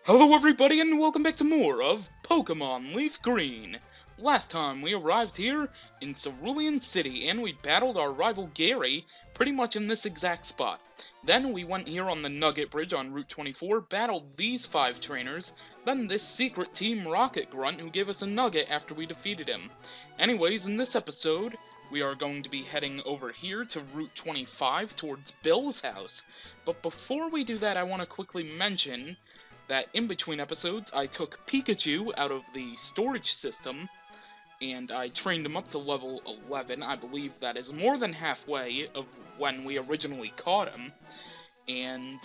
Hello everybody and welcome back to more of Pokémon LeafGreen. Last time we arrived here in Cerulean City and we battled our rival Gary pretty much in this exact spot. Then we went here on the Nugget Bridge on Route 24, battled these 5 trainers, then this secret Team Rocket Grunt who gave us a nugget after we defeated him. Anyways, in this episode, we are going to be heading over here to Route 25 towards Bill's house. But before we do that, I want to quickly mention that in between episodes, I took Pikachu out of the storage system, and I trained him up to level 11. I believe that is more than halfway of when we originally caught him, and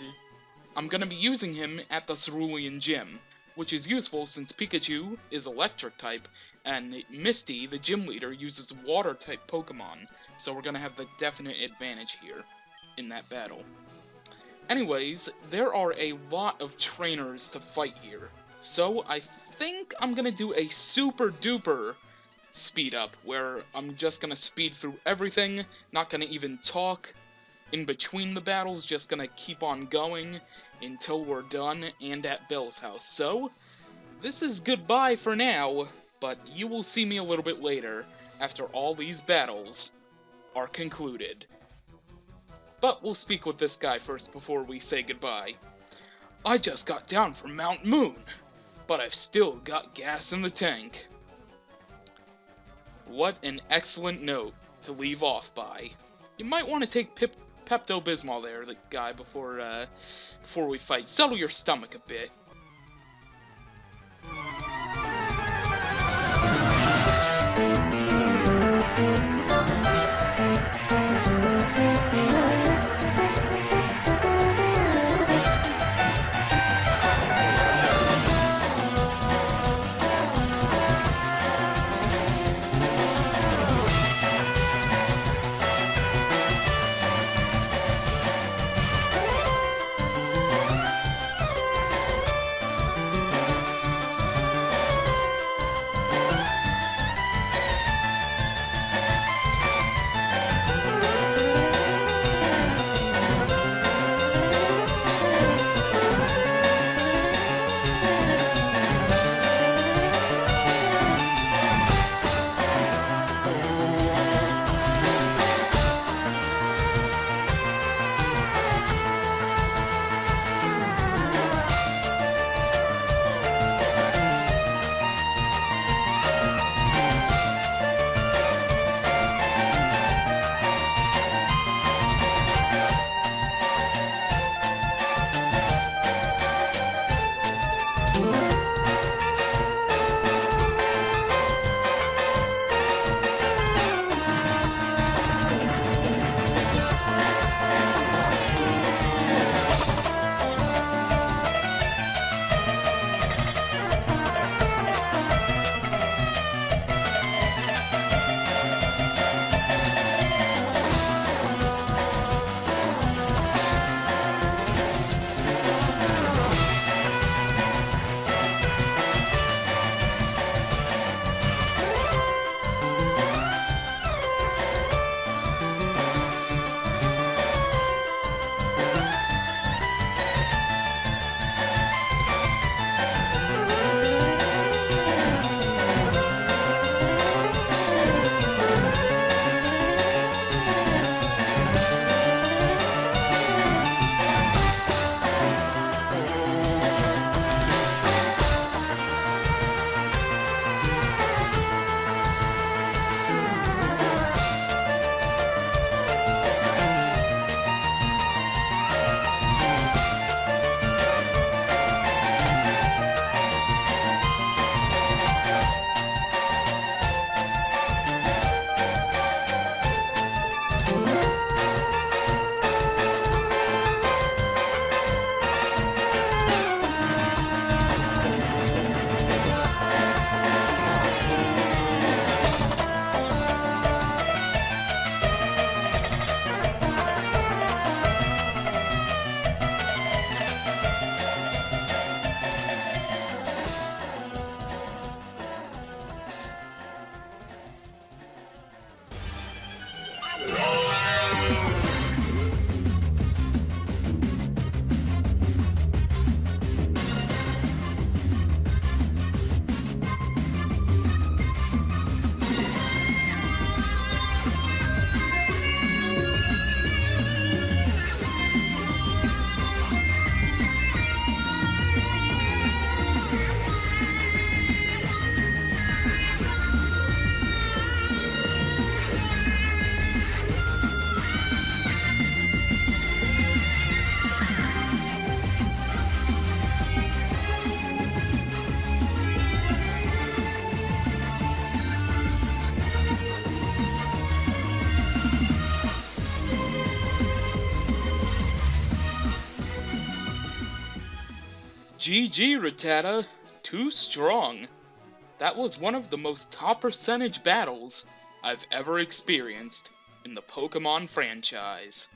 I'm going to be using him at the Cerulean Gym, which is useful since Pikachu is electric type, and Misty, the gym leader, uses water type Pokemon, so we're going to have the definite advantage here in that battle. Anyways, there are a lot of trainers to fight here, so I think I'm gonna do a super duper speed up, where I'm just gonna speed through everything, not gonna even talk in between the battles, just gonna keep on going until we're done and at Bill's house. So, this is goodbye for now, but you will see me a little bit later, after all these battles are concluded. But we'll speak with this guy first before we say goodbye. I just got down from Mount Moon, but I've still got gas in the tank. What an excellent note to leave off by. You might want to take Pepto-Bismol there, the guy, before we fight. Settle your stomach a bit. GG, Rattata. Too strong. That was one of the most top percentage battles I've ever experienced in the Pokemon franchise.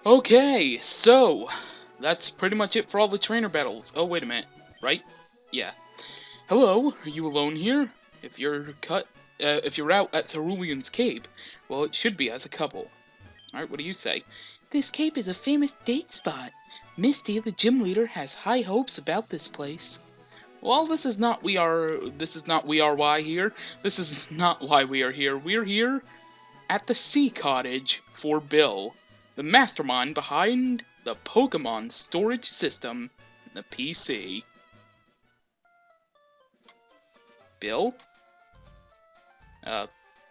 Okay, so that's pretty much it for all the trainer battles. Oh, wait a minute, right? Yeah. Hello, are you alone here? If you're out at Cerulean's Cape, well, it should be as a couple. Alright, what do you say? This cape is a famous date spot. Misty, the gym leader, has high hopes about this place. Well, this is not we are why here. This is not why we are here. We're here at the Sea Cottage for Bill, the mastermind behind the Pokémon storage system, the PC. Bill?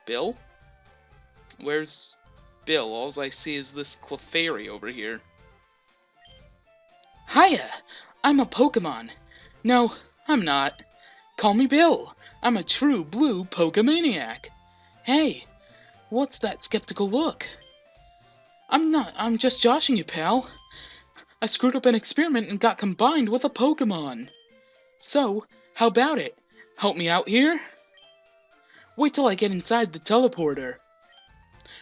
Bill? Where's Bill? All I see is this Clefairy over here. Hiya! I'm a Pokémon. No, I'm not. Call me Bill. I'm a true blue Pokemaniac. Hey, what's that skeptical look? I'm just joshing you, pal. I screwed up an experiment and got combined with a Pokémon. So, how about it? Help me out here? Wait till I get inside the teleporter.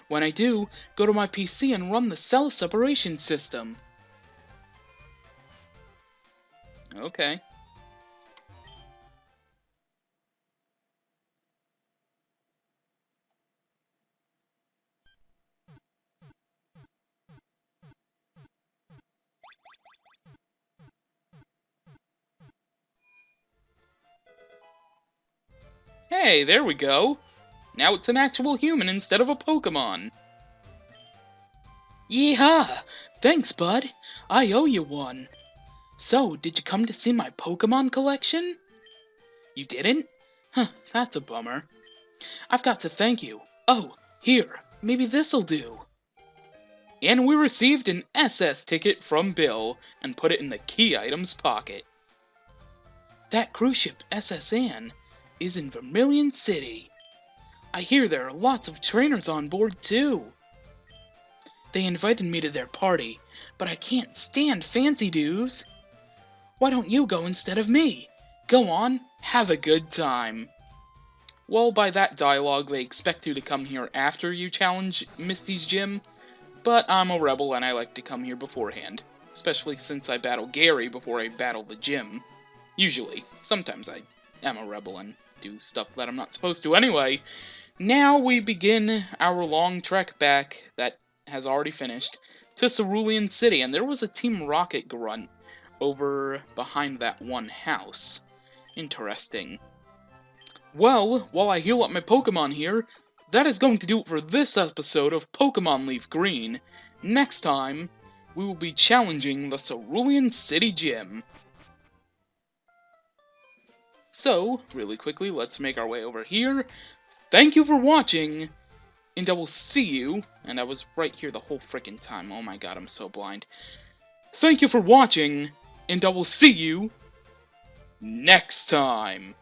When I do, go to my PC and run the cell separation system. Okay. Hey, there we go. Now it's an actual human instead of a Pokémon. Yeehaw! Thanks, bud. I owe you one. So, did you come to see my Pokémon collection? You didn't? Huh, that's a bummer. I've got to thank you. Oh, here, maybe this'll do. And we received an SS ticket from Bill and put it in the key items pocket. That cruise ship SS Anne is in Vermilion City. I hear there are lots of trainers on board too. They invited me to their party, but I can't stand fancy dues. Why don't you go instead of me? Go on, have a good time. Well, by that dialogue, they expect you to come here after you challenge Misty's gym, but I'm a rebel and I like to come here beforehand, especially since I battle Gary before I battle the gym. Usually. Sometimes I am a rebel and do stuff that I'm not supposed to anyway. Now we begin our long trek back that has already finished to Cerulean City, and there was a Team Rocket grunt over behind that one house. Interesting. Well, while I heal up my Pokemon here, that is going to do it for this episode of Pokémon LeafGreen. Next time, we will be challenging the Cerulean City Gym. So, really quickly, let's make our way over here. Thank you for watching, and I will see you, and I was right here the whole frickin' time. Oh my god, I'm so blind. Thank you for watching, and I will see you next time.